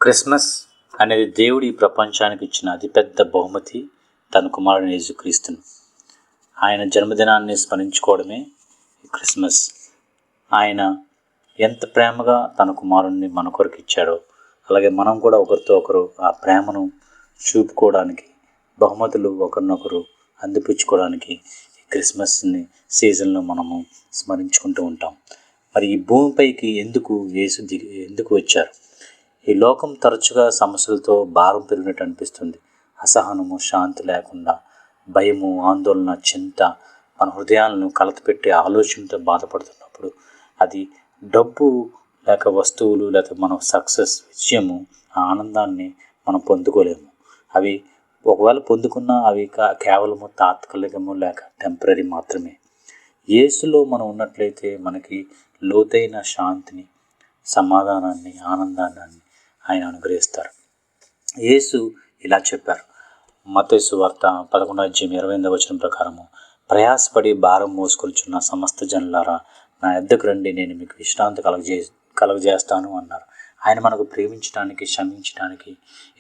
Christmas అనేది దేవుడు ఈ ప్రపంచానికి ఇచ్చిన అతిపెద్ద బహుమతి, తన కుమారుని యేసుక్రీస్తును. ఆయన జన్మదినాన్ని స్మరించుకోవడమే ఈ క్రిస్మస్. ఆయన ఎంత ప్రేమగా తన కుమారుణ్ణి మన కొరకు ఇచ్చాడో, అలాగే మనం కూడా ఒకరితో ఒకరు ఆ ప్రేమను చూపుకోవడానికి, బహుమతులు ఒకరినొకరు అందిపుచ్చుకోవడానికి ఈ క్రిస్మస్ని సీజన్లో మనము స్మరించుకుంటూ ఉంటాం. మరి ఈ భూమిపైకి ఎందుకు వచ్చారు? ఈ లోకం తరచుగా సమస్యలతో భారం పెరిగినట్టు అనిపిస్తుంది. అసహనము, శాంతి లేకుండా, భయము, ఆందోళన, చింత మన హృదయాలను కలతపెట్టే ఆలోచనతో బాధపడుతున్నప్పుడు అది డబ్బు లేక వస్తువులు లేక మన సక్సెస్, విజయము, ఆ ఆనందాన్ని మనం పొందుకోలేము. అవి ఒకవేళ పొందుకున్నా అవి కేవలము తాత్కాలికము లేక టెంపరీ మాత్రమే. యేసులో మనం ఉన్నట్లయితే మనకి లోతైన శాంతిని, సమాధానాన్ని, ఆనందాన్ని ఆయన అనుగ్రహిస్తారు. యేసు ఇలా చెప్పారు. మత్తయి సువార్త 11:28 ప్రకారము, ప్రయాసపడి భారం మోసుకొనుచున్న సమస్త జనులారా నా యొద్దకు రండి, నేను మీకు విశ్రాంతి కలుగజేస్తాను అన్నారు. ఆయన మనకు ప్రేమించడానికి, క్షమించడానికి,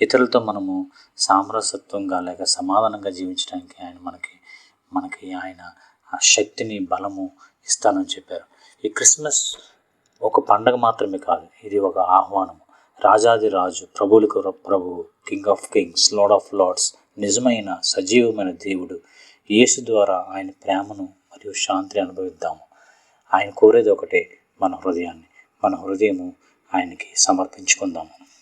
ఇతరులతో మనము సామరస్యత్వంగా లేక సమాధానంగా జీవించడానికి మనకి ఆయన ఆ శక్తిని, బలము ఇస్తానని చెప్పారు. ఈ క్రిస్మస్ ఒక పండగ మాత్రమే కాదు, ఇది ఒక ఆహ్వానం. రాజాది రాజు, ప్రభువులకు ప్రభువు, king of kings, lord of lords, నిజమైన సజీవమైన దేవుడు యేసు ద్వారా ఆయన ప్రేమను మరియు శాంతిని అనుభవిద్దాము. ఆయన కోరేది ఒకటే, మన హృదయము ఆయనకి సమర్పించుకుందాము.